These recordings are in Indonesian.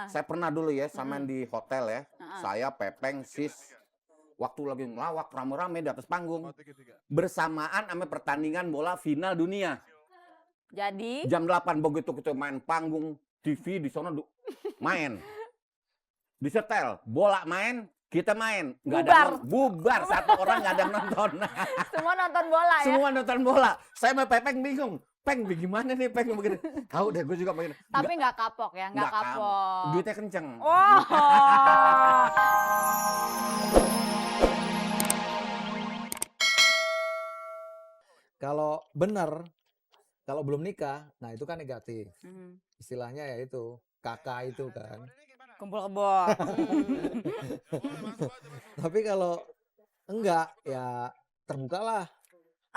Saya pernah dulu ya, samain di hotel ya. Saya, Pepeng, Sis, waktu lagi ngelawak rame-rame di atas panggung. Bersamaan sama pertandingan bola final dunia. Jadi? Jam 8 begitu kita main panggung, TV di sana main. Disetel, bola main, kita main. Nggak ada bubar, satu orang nggak ada nonton. Semua nonton bola ya? Semua nonton bola. Saya sama Pepeng bingung. Peng, gimana nih Peng begini? Tahu deh, gue juga begini. Tapi nggak kapok ya, nggak kapok. Duitnya kenceng. Oh. Kalau benar, kalau belum nikah, nah itu kan negatif. Istilahnya ya itu, kakak itu kan. Kumpul kebo. Tapi kalau enggak, ya terbukalah.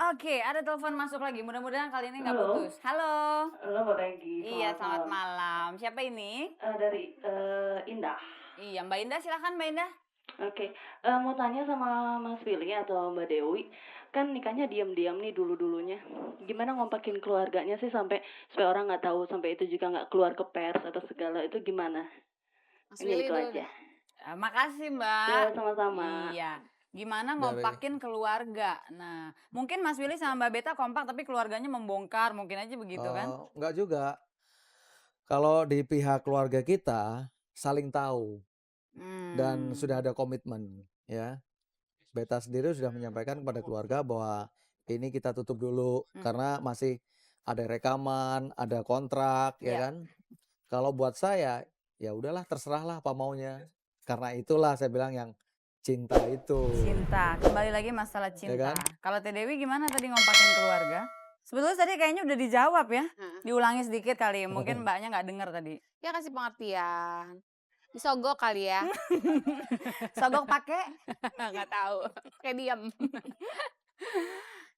Oke, ada telepon masuk lagi. Mudah-mudahan kali ini nggak putus. Halo. Halo Mbak Peggy. Iya, selamat malam. Siapa ini? Dari Indah. Iya, Mbak Indah, silakan Mbak Indah. Oke, mau tanya sama Mas Willy atau Mbak Dewi, kan nikahnya diam-diam nih dulu-dulunya. Gimana ngompakin keluarganya sih sampai supaya orang nggak tahu, sampai itu juga nggak keluar ke pers atau segala itu gimana? Mas Ini Willy itu dulu aja. Makasih Mbak. Ya, sama-sama. Iya. Gimana ngompakin keluarga? Nah, mungkin Mas Willy sama Mbak Beta kompak tapi keluarganya membongkar, mungkin aja begitu kan? Enggak juga. Kalau di pihak keluarga kita saling tahu dan sudah ada komitmen ya. Beta sendiri sudah menyampaikan kepada keluarga bahwa ini kita tutup dulu karena masih ada rekaman, ada kontrak ya kan. Kalau buat saya ya udahlah terserahlah apa maunya. Karena itulah saya bilang yang cinta itu. Cinta, kembali lagi masalah cinta. Ya kan? Kalau Teh Dewi gimana tadi ngompakin keluarga? Sebetulnya tadi kayaknya udah dijawab ya. Diulangi sedikit kali, mungkin mbaknya nggak dengar tadi. Ya kasih pengertian. Disogok kali ya. Sogok pakai? Nggak tahu. Kayak diam.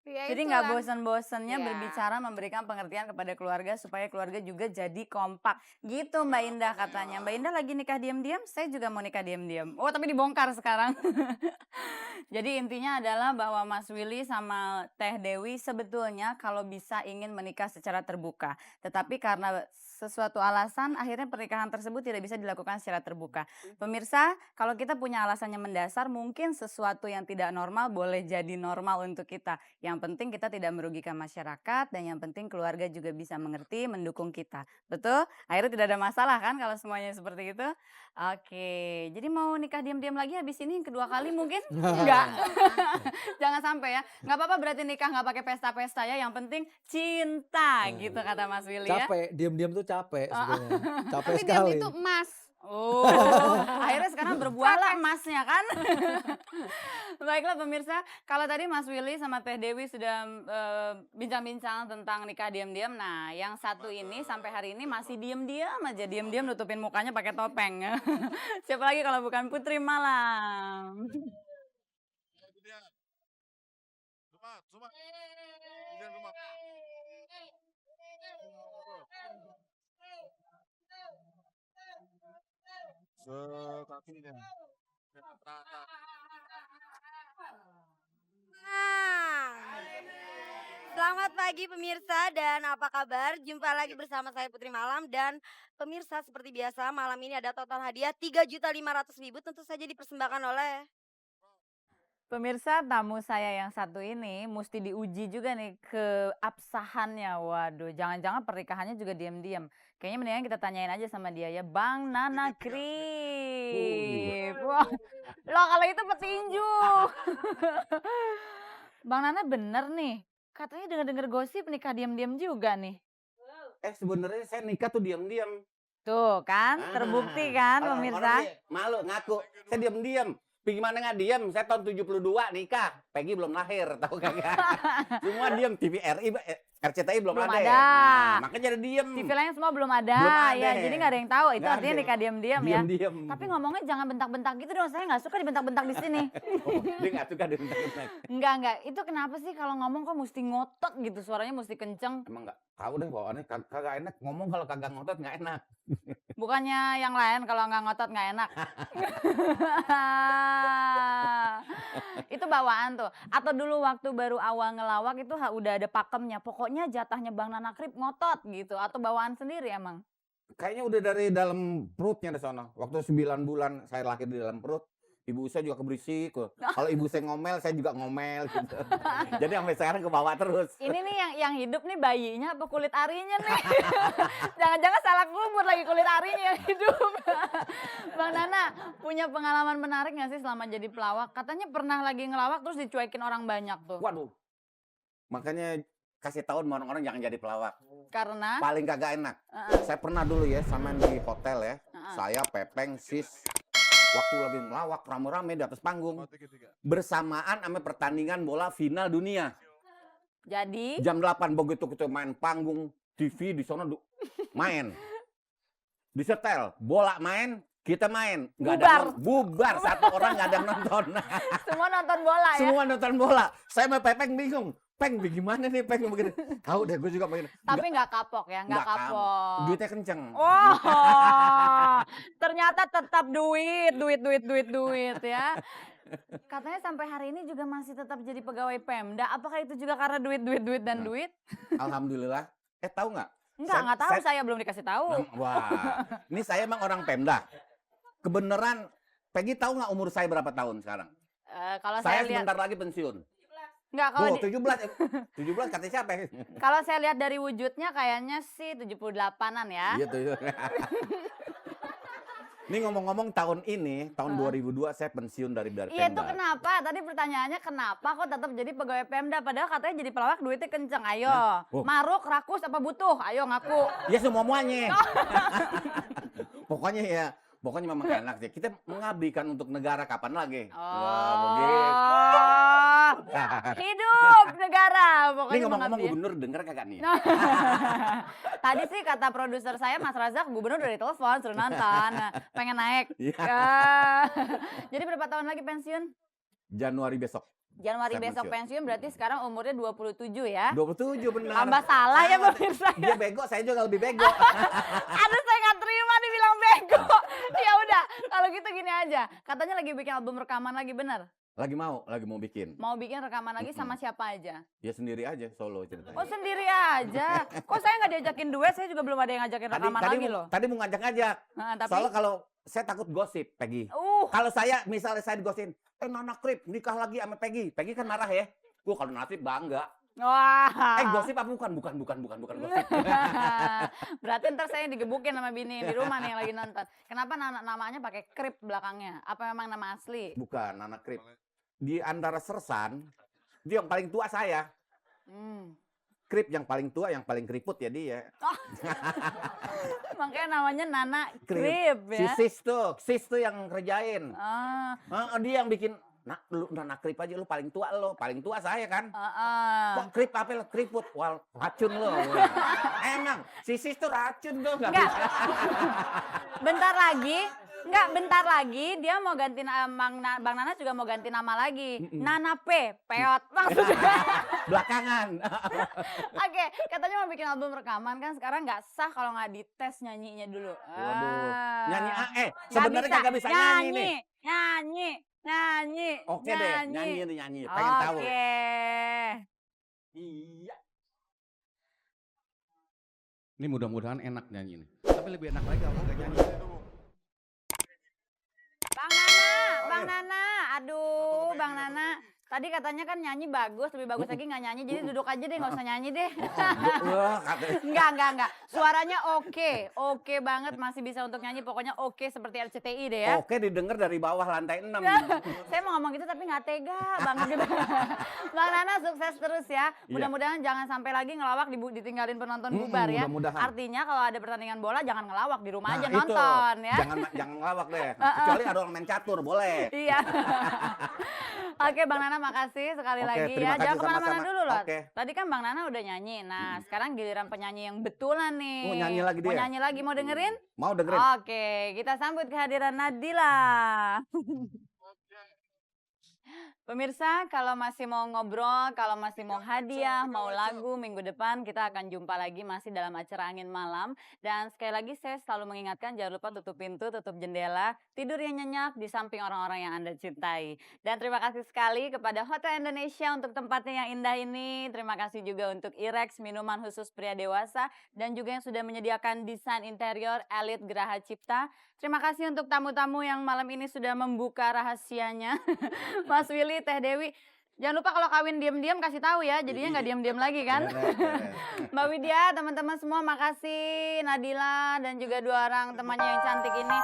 Ya, jadi nggak bosan-bosannya berbicara memberikan pengertian kepada keluarga supaya keluarga juga jadi kompak. Gitu Mbak Indah katanya. Mbak Indah lagi nikah diam-diam, saya juga mau nikah diam-diam. Oh tapi dibongkar sekarang. Jadi intinya adalah bahwa Mas Willy sama Teh Dewi sebetulnya kalau bisa ingin menikah secara terbuka. Tetapi karena sesuatu alasan akhirnya pernikahan tersebut tidak bisa dilakukan secara terbuka. Pemirsa, kalau kita punya alasannya mendasar mungkin sesuatu yang tidak normal boleh jadi normal untuk kita. Yang penting kita tidak merugikan masyarakat dan yang penting keluarga juga bisa mengerti, mendukung kita. Betul? Akhirnya tidak ada masalah kan kalau semuanya seperti itu? Oke, jadi mau nikah diam-diam lagi habis ini yang kedua kali mungkin? Enggak. Jangan sampai ya. Nggak apa-apa berarti nikah nggak pakai pesta-pesta ya. Yang penting cinta gitu kata Mas Willy ya. Capek, diam-diam tuh capek sebenarnya. Capek tapi sekali. itu emas. Oh, akhirnya sekarang berbuahlah emasnya kan? Baiklah pemirsa, kalau tadi Mas Willy sama Teh Dewi sudah bincang-bincang tentang nikah diam-diam. Nah, yang satu ini sampai hari ini masih diam-diam aja, diam-diam nutupin mukanya pakai topeng. Siapa lagi kalau bukan Putri Malam? Selamat pagi pemirsa dan apa kabar? Jumpa lagi bersama saya Putri Malam dan pemirsa seperti biasa malam ini ada total hadiah 3.500.000 tentu saja dipersembahkan oleh Pemirsa, tamu saya yang satu ini mesti diuji juga nih keabsahannya. Waduh, jangan-jangan pernikahannya juga diam-diam. Kayaknya mendingan kita tanyain aja sama dia ya, Bang Nana Krip. Wah, loh kalau itu petinju. Bang Nana bener nih, katanya denger-denger gosip nikah diam-diam juga nih. Sebenarnya saya nikah tuh diam-diam. Tuh kan, terbukti kan pemirsa. Malu ngaku, saya diam-diam. Gimana nggak diam? Saya tahun 72 nikah. Peggy belum lahir, tahu kagak? Semua diam. TVRI, RCTI belum ada. Nah, makanya jadi diam. TV lain semua belum ada ya. Jadi nggak ada yang tahu. Itu artinya nikah diam-diam ya. Tapi ngomongnya jangan bentak-bentak gitu dong. Saya nggak suka dibentak-bentak di sini. Dia nggak suka dibentak-bentak. Enggak. Itu kenapa sih kalau ngomong kok mesti ngotot gitu? Suaranya mesti kenceng. Emang nggak tahu deh bawaannya kagak enak. Ngomong kalau kagak ngotot nggak enak. Bukannya yang lain kalau nggak ngotot nggak enak. Itu bawaan tuh. Atau dulu waktu baru awal ngelawak itu udah ada pakemnya. Pokoknya jatahnya Bang Nana Krip ngotot gitu. Atau bawaan sendiri emang? Kayaknya udah dari dalam perutnya di sana. Waktu 9 bulan saya lahir di dalam perut, ibu saya juga keberisik. Kalau ibu saya ngomel, saya juga ngomel gitu. Jadi sampai sekarang ke bawah terus. Ini nih yang hidup nih bayinya apa kulit arinya nih? Jangan-jangan salah kubur lagi kulit arinya yang hidup. Bang Nana, punya pengalaman menarik nggak sih selama jadi pelawak? Katanya pernah lagi ngelawak terus dicuekin orang banyak tuh. Waduh. Makanya kasih tahu sama orang-orang jangan jadi pelawak. Karena? Paling kagak enak. Saya pernah dulu ya sama di hotel ya. Saya, Pepeng, Sis. Waktu lagi ngelawak rame-rame di atas panggung. Bersamaan sama pertandingan bola final dunia. Jadi? Jam 8 begitu kita main panggung TV di sana main. Disetel, bola main, kita main. Nggak ada bubar. Satu orang nggak ada yang nonton. Semua nonton bola ya? Semua nonton bola. Saya sama Pepeng bingung. Peng, gimana nih Peng begini? Tahu deh, gue juga begini. Tapi nggak kapok ya, nggak kapok. Duitnya kenceng. Oh, ternyata tetap duit ya. Katanya sampai hari ini juga masih tetap jadi pegawai Pemda. Apakah itu juga karena duit duit? Alhamdulillah. Tahu nggak? Nggak tahu, saya belum dikasih tahu. Wah, ini saya emang orang Pemda. Kebenaran, Peggy tahu nggak umur saya berapa tahun sekarang? Kalau Saya lihat, sebentar lagi pensiun. nggak kalau Oh, 17 katanya siapa? kalau saya lihat dari wujudnya kayaknya sih 78-an ya. Iya tuh. Ini ngomong-ngomong tahun 2002 saya pensiun dari Pemda. Iya, itu kenapa? Tadi pertanyaannya kenapa kok tetap jadi pegawai Pemda padahal katanya jadi pelawak duitnya kenceng. Ayo, maruk, rakus apa butuh? Ayo ngaku. Ya semuanya. Pokoknya memang enak sih. Kita mengabdikan untuk negara kapan lagi? Hidup negara. Ini Pokoknya ngomong-ngomong mengabdi. gubernur denger kagak nih? Tadi sih kata produser saya Mas Razak gubernur dari telepon suruh nonton. Pengen naik. Jadi berapa tahun lagi pensiun? Januari besok. Januari Saya besok pensiun berarti sekarang umurnya 27 ya? 27 benar. Tambah salah ya pemirsa. Dia bego, saya juga lebih bego. Aduh, saya nggak terima dibilang bego. Ya udah, kalau gitu gini aja. Katanya lagi bikin album rekaman lagi, bener? Lagi mau bikin. Mau bikin rekaman lagi sama siapa aja? Ya sendiri aja solo ceritanya. Oh, sendiri aja. Kok saya nggak diajakin duet? Saya juga belum ada yang ngajakin rekaman lagi loh. Tadi mau ngajak-ngajak. Nah, tapi Soalnya kalau saya takut gosip, Peggy. Kalau misalnya saya digosipin, Nana Krip nikah lagi sama Peggy. Peggy kan marah ya. Gue kalau nasib bangga. Wah. Gosip apa bukan gosip. Berarti ntar saya digebukin sama bini di rumah nih yang lagi nonton. Kenapa namanya pakai Krip belakangnya? Apa memang nama asli? Bukan, Nana Krip. Di antara Sersan, dia yang paling tua saya. Krip yang paling tua, yang paling keriput ya dia. Makanya namanya Nana Krip ya. Sis tuh yang kerjain. Dia yang bikin. Nah, lu Nana Krip aja, lu paling tua saya kan. Kok Krip apa lo? Keriput, wal racun lo. Emang si Sis tuh racun tuh nggak bisa. Bentar lagi dia mau ganti nama. Bang Nana juga mau ganti nama lagi. Nana Peot maksudnya. Belakangan. Oke, katanya mau bikin album rekaman kan sekarang nggak sah kalau nggak dites nyanyinya dulu. Waduh. Nyanyi sebenarnya kagak bisa nyanyi nih. Nyanyi. Oke deh, nyanyi. Pengen tahu. Oke. Iya. Ini mudah-mudahan enak nyanyi nih. Tapi lebih enak lagi kalau nggak nyanyi. Bang Nana, aduh Bang Nana. Tadi katanya kan nyanyi bagus, lebih bagus lagi nggak nyanyi. Jadi duduk aja deh, nggak usah nyanyi deh. Enggak. Suaranya oke banget, masih bisa untuk nyanyi. Pokoknya oke seperti RCTI deh ya. Oke didengar dari bawah lantai 6. Saya mau ngomong gitu tapi nggak tega banget gitu. Bang Nana sukses terus ya. Mudah-mudahan jangan sampai lagi ngelawak ditinggalin penonton bubar ya. Artinya kalau ada pertandingan bola jangan ngelawak, di rumah aja nonton ya. Jangan ngelawak deh. Kecuali ada orang main catur boleh. Iya. Oke Bang Nana, makasih sekali lagi ya. Jangan kemana-mana dulu loh. Tadi kan Bang Nana udah nyanyi. Nah sekarang giliran penyanyi yang betulan nih. Mau nyanyi lagi dia? Mau nyanyi lagi, mau dengerin? Mau dengerin. Oke, kita sambut kehadiran Nadila. Pemirsa, kalau masih mau ngobrol, kalau masih mau hadiah, mau lagu, minggu depan kita akan jumpa lagi masih dalam acara Angin Malam. Dan sekali lagi saya selalu mengingatkan jangan lupa tutup pintu, tutup jendela, tidur yang nyenyak di samping orang-orang yang Anda cintai. Dan terima kasih sekali kepada Hotel Indonesia untuk tempatnya yang indah ini. Terima kasih juga untuk Irex, minuman khusus pria dewasa, dan juga yang sudah menyediakan desain interior Elite Geraha Cipta. Terima kasih untuk tamu-tamu yang malam ini sudah membuka rahasianya. Mas Willy, Teh Dewi, jangan lupa kalau kawin diam-diam kasih tahu ya, jadinya nggak diam-diam lagi kan. Mbak Widya, teman-teman semua makasih, Nadila dan juga dua orang temannya yang cantik ini.